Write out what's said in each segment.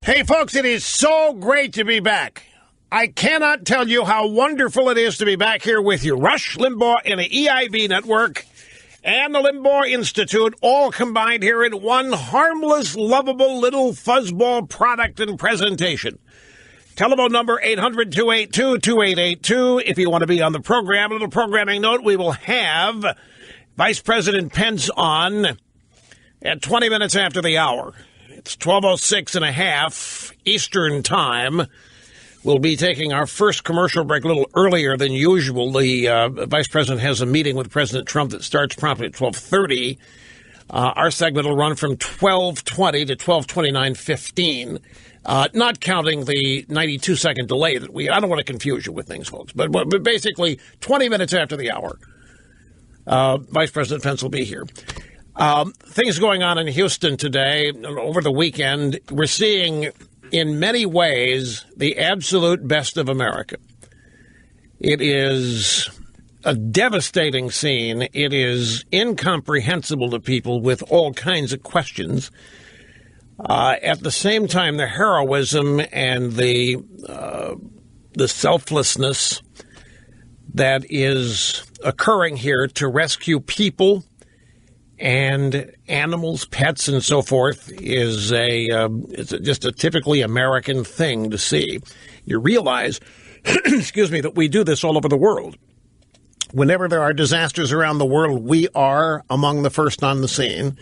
Hey, folks, it is so great to be back. I cannot tell you how wonderful it is to be back here with you. Rush Limbaugh and the EIB Network and the Limbaugh Institute all combined here in one harmless, lovable little fuzzball product and presentation. Telephone number 800-282-2882 if you want to be on the program. A little programming note, we will have Vice President Pence on at 20 minutes after the hour. It's 12:06 and a half Eastern Time. We'll be taking our first commercial break a little earlier than usual. The Vice President has a meeting with President Trump that starts promptly at 12:30. Our segment will run from 12:20 to 12:29:15, not counting the 92-second delay that I don't want to confuse you with things, folks, but basically 20 minutes after the hour, Vice President Pence will be here. Things going on in Houston today, over the weekend. We're seeing, in many ways, the absolute best of America. It is a devastating scene. It is incomprehensible to people with all kinds of questions. At the same time, the heroism and the selflessness that is occurring here to rescue people and animals, pets, and so forth is it's just a typically American thing to see. You realize, excuse me, that we do this all over the world. Whenever there are disasters around the world, we are among the first on the scene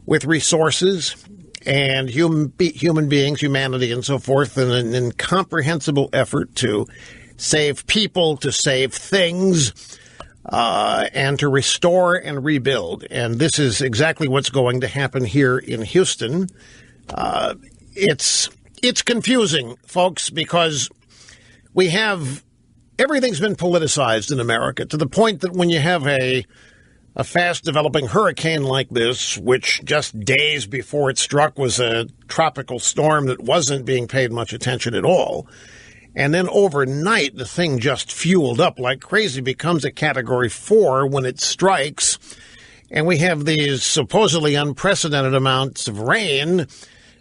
with resources and human beings, humanity, and so forth, in an incomprehensible effort to save people, to save things, and to restore and rebuild. And this is exactly what's going to happen here in Houston. It's confusing, folks, because everything's been politicized in America to the point that when you have a fast-developing hurricane like this, which just days before it struck was a tropical storm that wasn't being paid much attention at all, and then overnight, the thing just fueled up like crazy, becomes a Category 4 when it strikes. And we have these supposedly unprecedented amounts of rain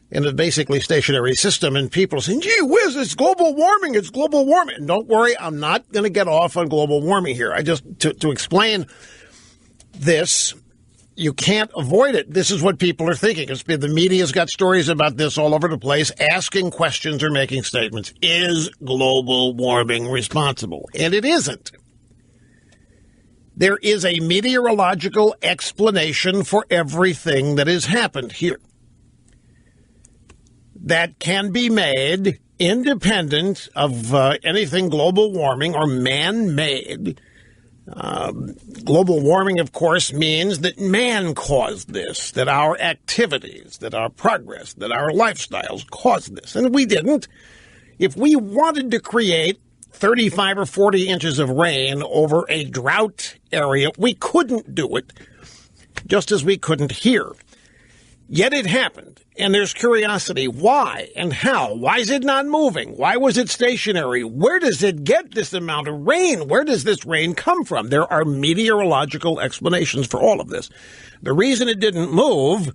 in a basically stationary system. And people are saying, gee whiz, it's global warming. It's global warming. And don't worry, I'm not going to get off on global warming here. To explain this, you can't avoid it. This is what people are thinking. The media's got stories about this all over the place, asking questions or making statements. Is global warming responsible? And it isn't. There is a meteorological explanation for everything that has happened here that can be made independent of anything global warming or man-made. Global warming, of course, means that man caused this, that our activities, that our progress, that our lifestyles caused this. And we didn't. If we wanted to create 35 or 40 inches of rain over a drought area, we couldn't do it, just as we couldn't here. Yet it happened. And there's curiosity. Why and how? Why is it not moving? Why was it stationary? Where does it get this amount of rain? Where does this rain come from? There are meteorological explanations for all of this. The reason it didn't move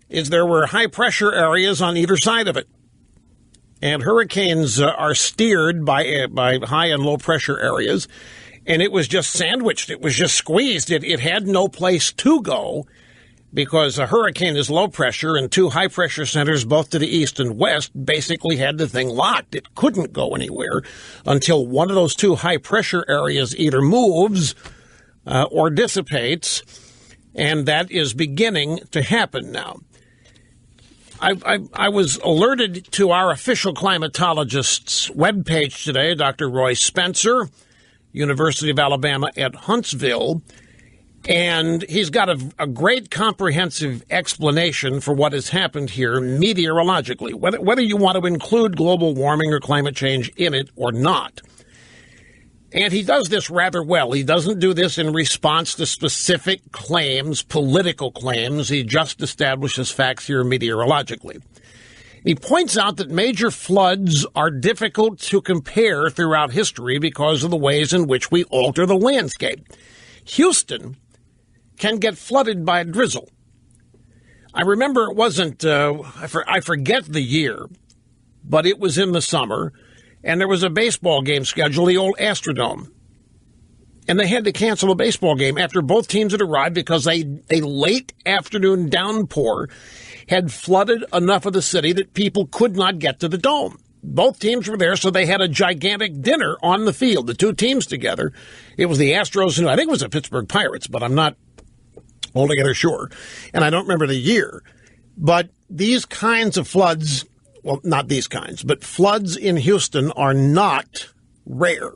is there were high-pressure areas on either side of it. And hurricanes are steered by high and low-pressure areas. And it was just sandwiched. It was just squeezed. It had no place to go, because a hurricane is low pressure and two high pressure centers, both to the east and west, basically had the thing locked. It couldn't go anywhere until one of those two high pressure areas either moves or dissipates, and that is beginning to happen now. I was alerted to our official climatologist's webpage today, Dr. Roy Spencer, University of Alabama at Huntsville. And he's got a great comprehensive explanation for what has happened here meteorologically, whether you want to include global warming or climate change in it or not. And he does this rather well. He doesn't do this in response to specific claims, political claims. He just establishes facts here meteorologically. He points out that major floods are difficult to compare throughout history because of the ways in which we alter the landscape. Houston can get flooded by a drizzle. I remember it wasn't, I forget the year, but it was in the summer, and there was a baseball game scheduled, the old Astrodome. And they had to cancel a baseball game after both teams had arrived because a late afternoon downpour had flooded enough of the city that people could not get to the dome. Both teams were there, so they had a gigantic dinner on the field, the two teams together. It was the Astros, and I think it was the Pittsburgh Pirates, but I'm not altogether sure. And I don't remember the year. But these kinds of floods, well, not these kinds, but floods in Houston are not rare.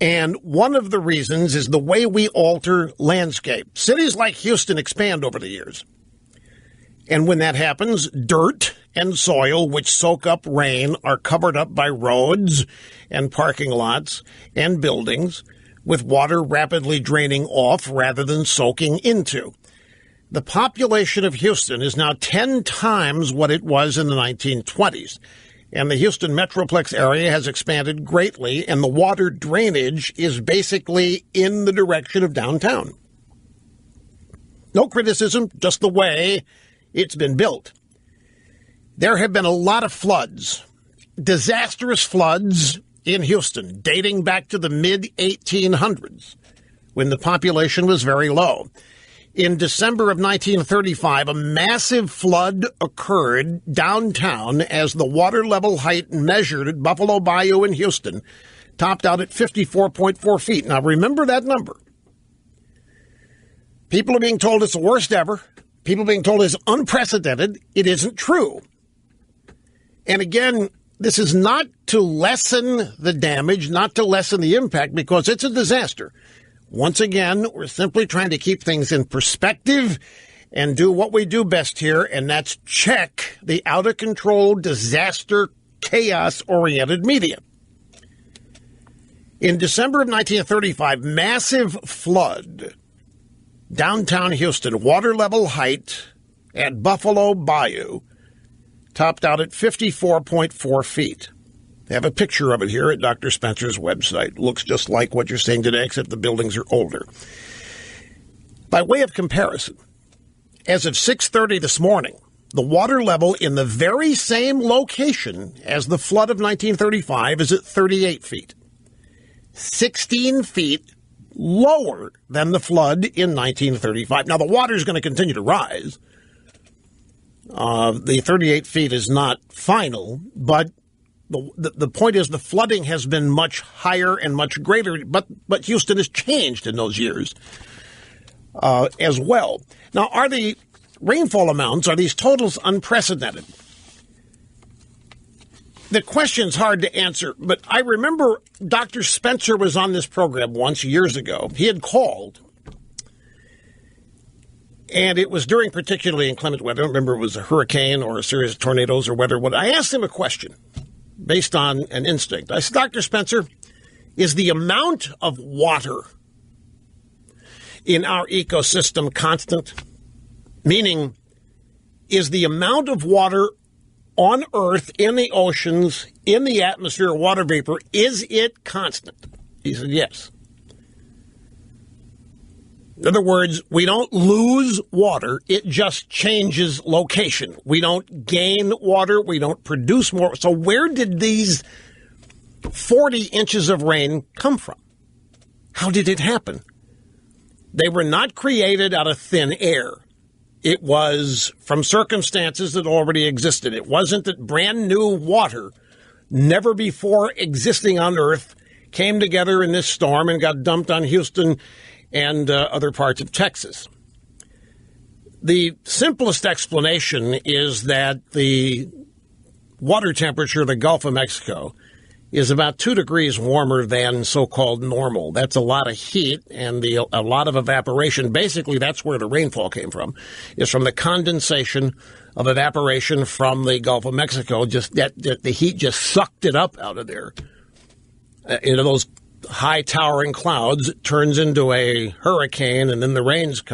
And one of the reasons is the way we alter landscape. Cities like Houston expand over the years. And when that happens, dirt and soil, which soak up rain, are covered up by roads and parking lots and buildings, with water rapidly draining off rather than soaking into. The population of Houston is now 10 times what it was in the 1920s. And the Houston Metroplex area has expanded greatly, and the water drainage is basically in the direction of downtown. No criticism, just the way it's been built. There have been a lot of floods, disastrous floods in Houston, dating back to the mid-1800s, when the population was very low. In December of 1935, a massive flood occurred downtown as the water level height measured at Buffalo Bayou in Houston topped out at 54.4 feet. Now, remember that number. People are being told it's the worst ever. People are being told it's unprecedented. It isn't true. And again, this is not to lessen the damage, not to lessen the impact, because it's a disaster. Once again, we're simply trying to keep things in perspective and do what we do best here, and that's check the out-of-control, disaster, chaos-oriented media. In December of 1935, massive flood, downtown Houston, water level height at Buffalo Bayou, topped out at 54.4 feet. They have a picture of it here at Dr. Spencer's website. Looks just like what you're seeing today, except the buildings are older. By way of comparison, as of 6:30 this morning, the water level in the very same location as the flood of 1935 is at 38 feet. 16 feet lower than the flood in 1935. Now, the water is going to continue to rise. The 38 feet is not final, but the point is the flooding has been much higher and much greater, but Houston has changed in those years as well. Now, are the rainfall amounts, are these totals unprecedented? The question's hard to answer, but I remember Dr. Spencer was on this program once years ago. He had called, and it was during particularly inclement weather. I don't remember if it was a hurricane or a series of tornadoes or weather. I asked him a question based on an instinct. I said, Dr. Spencer, is the amount of water in our ecosystem constant? Meaning, is the amount of water on Earth, in the oceans, in the atmosphere, water vapor, is it constant? He said, yes. In other words, we don't lose water, it just changes location. We don't gain water, we don't produce more. So where did these 40 inches of rain come from? How did it happen? They were not created out of thin air. It was from circumstances that already existed. It wasn't that brand new water, never before existing on Earth, came together in this storm and got dumped on Houston and other parts of Texas. The simplest explanation is that the water temperature of the Gulf of Mexico is about 2 degrees warmer than so-called normal. That's a lot of heat and a lot of evaporation. Basically, that's where the rainfall came from, is from the condensation of evaporation from the Gulf of Mexico. Just that the heat just sucked it up out of there into those high towering clouds. It turns into a hurricane, and then the rains come.